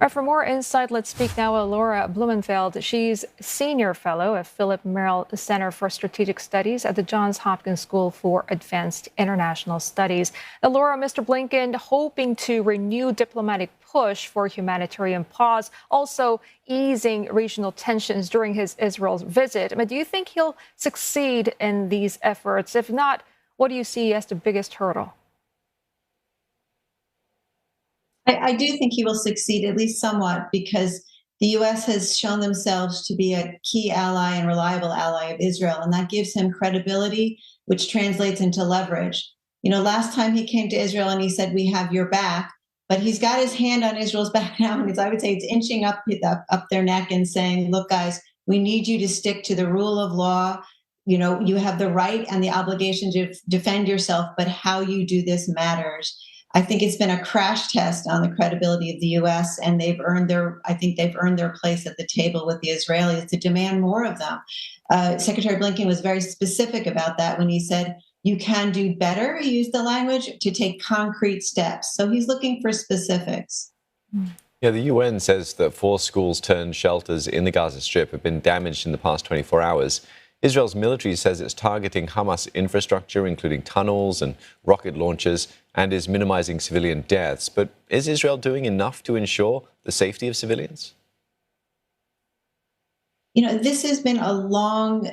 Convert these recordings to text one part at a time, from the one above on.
For more insight, let's speak now with Laura Blumenfeld. She's senior fellow at Philip Merrill Center for Strategic Studies at the Johns Hopkins School for Advanced International Studies. Now, Laura, Mr. Blinken hoping to renew diplomatic push for humanitarian pause, also easing regional tensions during his Israel visit. Do you think he'll succeed in these efforts? If not, what do you see as the biggest hurdle? I do think he will succeed, at least somewhat, because the U.S. has shown themselves to be a key ally and reliable ally of Israel, and that gives him credibility, which translates into leverage. Last time he came to Israel and he said, "We have your back," but he's got his hand on Israel's back now, and I would say it's inching up their neck and saying, "Look, guys, we need you to stick to the rule of law. You have the right and the obligation to defend yourself, but how you do this matters." I think it's been a crash test on the credibility of the U.S., and I think they've earned their place at the table with the Israelis to demand more of them. Secretary Blinken was very specific about that when he said, "You can do better," he used the language, to take concrete steps. So he's looking for specifics. Yeah, the UN says that 4 schools turned shelters in the Gaza Strip have been damaged in the past 24 hours. Israel's military says it's targeting Hamas infrastructure, including tunnels and rocket launchers, and is minimizing civilian deaths. But is Israel doing enough to ensure the safety of civilians? This has been a long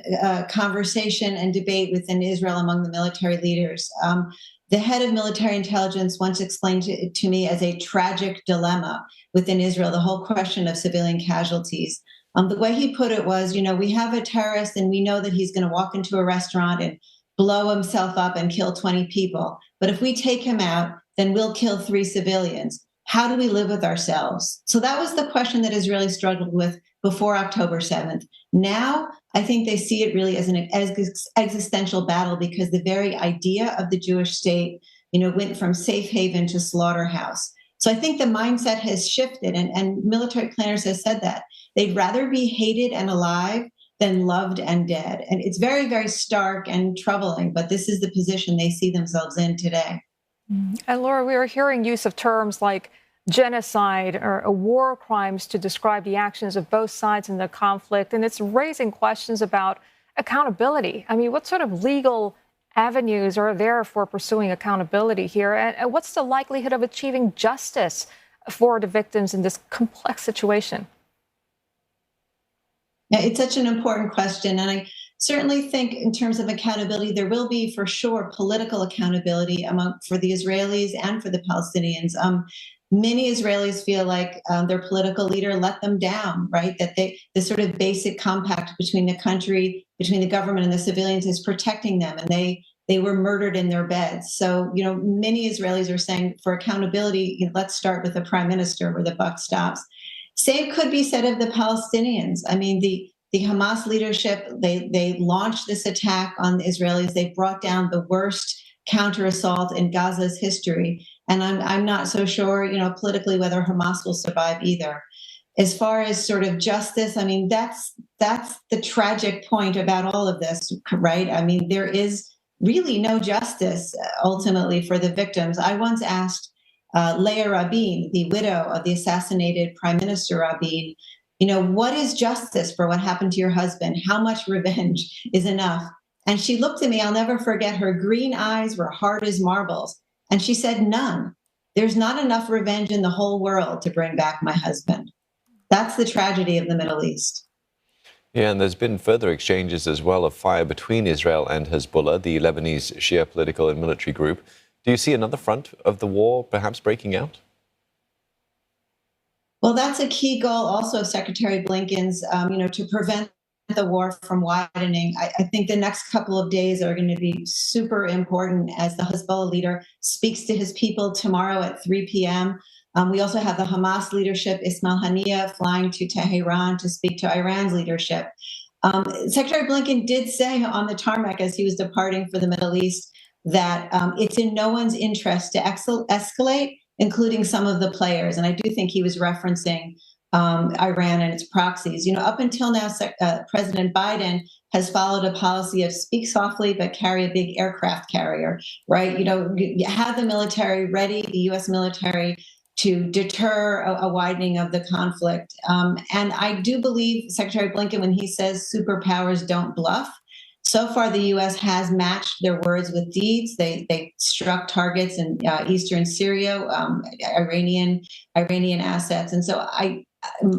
conversation and debate within Israel among the military leaders. The head of military intelligence once explained to me as a tragic dilemma within Israel, the whole question of civilian casualties. The way he put it was, we have a terrorist and we know that he's going to walk into a restaurant and blow himself up and kill 20 people. But if we take him out, then we'll kill 3 civilians. How do we live with ourselves? So that was the question that Israelis struggled with before October 7th. Now, I think they see it really as an existential battle, because the very idea of the Jewish state, went from safe haven to slaughterhouse. So I think the mindset has shifted, and military planners have said that. They'd rather be hated and alive than loved and dead. And it's very, very stark and troubling, but this is the position they see themselves in today. And Laura, we are hearing use of terms like genocide or war crimes to describe the actions of both sides in the conflict, and it's raising questions about accountability. What sort of legal avenues are there for pursuing accountability here? And what's the likelihood of achieving justice for the victims in this complex situation? Yeah, it's such an important question. And I certainly think in terms of accountability, there will be for sure political accountability for the Israelis and for the Palestinians. Many Israelis feel like their political leader let them down, right? That the sort of basic compact between the country, between the government and the civilians is protecting them, and they were murdered in their beds. So, many Israelis are saying for accountability, let's start with the prime minister where the buck stops. Same could be said of the Palestinians. The Hamas leadership, they launched this attack on the Israelis. They brought down the worst counter assault in Gaza's history. And I'm not so sure, politically, whether Hamas will survive either. As far as sort of justice, that's the tragic point about all of this, right? There is really no justice ultimately for the victims. I once asked Leah Rabin, the widow of the assassinated Prime Minister Rabin, what is justice for what happened to your husband? How much revenge is enough? And she looked at me, I'll never forget, her green eyes were hard as marbles. And she said, none. There's not enough revenge in the whole world to bring back my husband. That's the tragedy of the Middle East. Yeah, and there's been further exchanges as well of fire between Israel and Hezbollah, the Lebanese Shia political and military group. Do you see another front of the war perhaps breaking out? Well, that's a key goal also of Secretary Blinken's, to prevent the war from widening. I think the next couple of days are going to be super important as the Hezbollah leader speaks to his people tomorrow at 3 p.m. We also have the Hamas leadership, Ismail Haniyeh, flying to Tehran to speak to Iran's leadership. Secretary Blinken did say on the tarmac as he was departing for the Middle East that it's in no one's interest to escalate, including some of the players. And I do think he was referencing Iran and its proxies. Up until now, President Biden has followed a policy of speak softly but carry a big aircraft carrier, right? You have the military ready, the U.S. military to deter a widening of the conflict. And I do believe Secretary Blinken, when he says superpowers don't bluff, so far the U.S. has matched their words with deeds. They struck targets in eastern Syria, Iranian assets, and so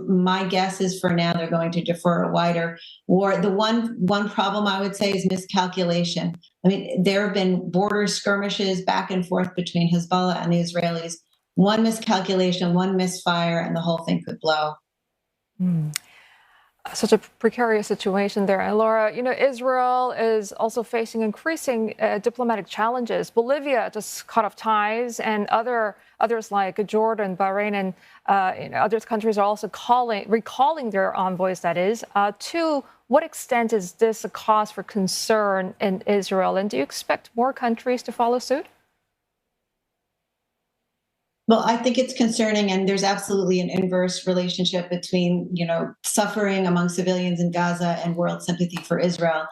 my guess is for now they're going to defer a wider war. The one problem I would say is miscalculation. I mean, there have been border skirmishes back and forth between Hezbollah and the Israelis. One miscalculation, one misfire, and the whole thing could blow. Such a precarious situation there. And Laura, Israel is also facing increasing diplomatic challenges. Bolivia just cut off ties, and others like Jordan, Bahrain, and other countries are also recalling their envoys, that is. To what extent is this a cause for concern in Israel? And do you expect more countries to follow suit? Well, I think it's concerning, and there's absolutely an inverse relationship between, suffering among civilians in Gaza and world sympathy for Israel.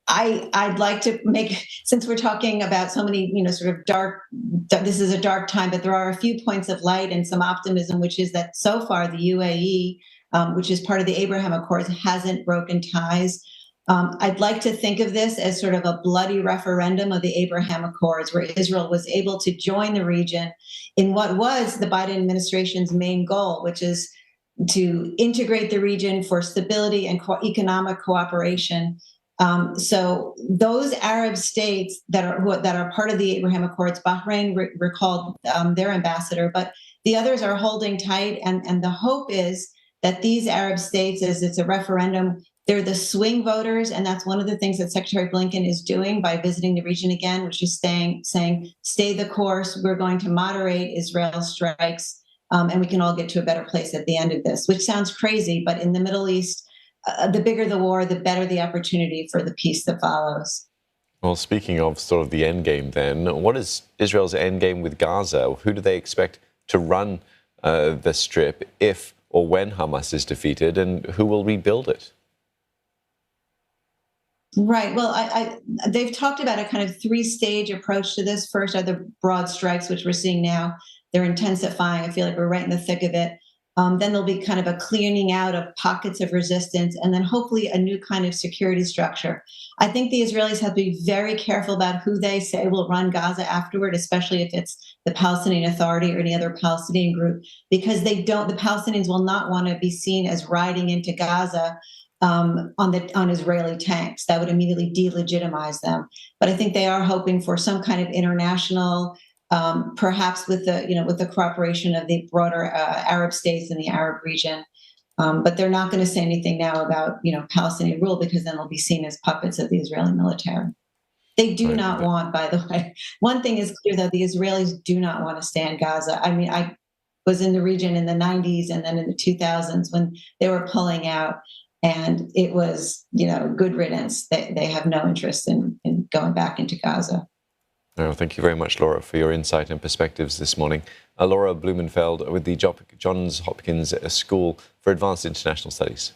I'd like to make, since we're talking about so many, sort of this is a dark time, but there are a few points of light and some optimism, which is that so far the UAE, which is part of the Abraham Accords, hasn't broken ties. I'd like to think of this as sort of a bloody referendum of the Abraham Accords, where Israel was able to join the region in what was the Biden administration's main goal, which is to integrate the region for stability and economic cooperation. So those Arab states that are part of the Abraham Accords, Bahrain recalled their ambassador, but the others are holding tight. And the hope is that these Arab states, as it's a referendum, they're the swing voters, and that's one of the things that Secretary Blinken is doing by visiting the region again, which is saying, stay the course. We're going to moderate Israel's strikes, and we can all get to a better place at the end of this, which sounds crazy, but in the Middle East, the bigger the war, the better the opportunity for the peace that follows. Well, speaking of sort of the end game then, what is Israel's end game with Gaza? Who do they expect to run the Strip if or when Hamas is defeated, and who will rebuild it? Right. Well, they've talked about a kind of three-stage approach to this. First are the broad strikes, which we're seeing now. They're intensifying. I feel like we're right in the thick of it. Then there'll be kind of a cleaning out of pockets of resistance, and then hopefully a new kind of security structure. I think the Israelis have to be very careful about who they say will run Gaza afterward, especially if it's the Palestinian Authority or any other Palestinian group, because the Palestinians will not want to be seen as riding into Gaza on Israeli tanks. That would immediately delegitimize them. But I think they are hoping for some kind of international, perhaps with the cooperation of the broader Arab states in the Arab region. But they're not going to say anything now about Palestinian rule, because then they'll be seen as puppets of the Israeli military. They do not want, by the way, one thing is clear, though, the Israelis do not want to stay in Gaza. I mean, I was in the region in the 90s and then in the 2000s when they were pulling out. And it was, good riddance. They have no interest in going back into Gaza. Oh, thank you very much, Laura, for your insight and perspectives this morning. Laura Blumenfeld with the Johns Hopkins School for Advanced International Studies.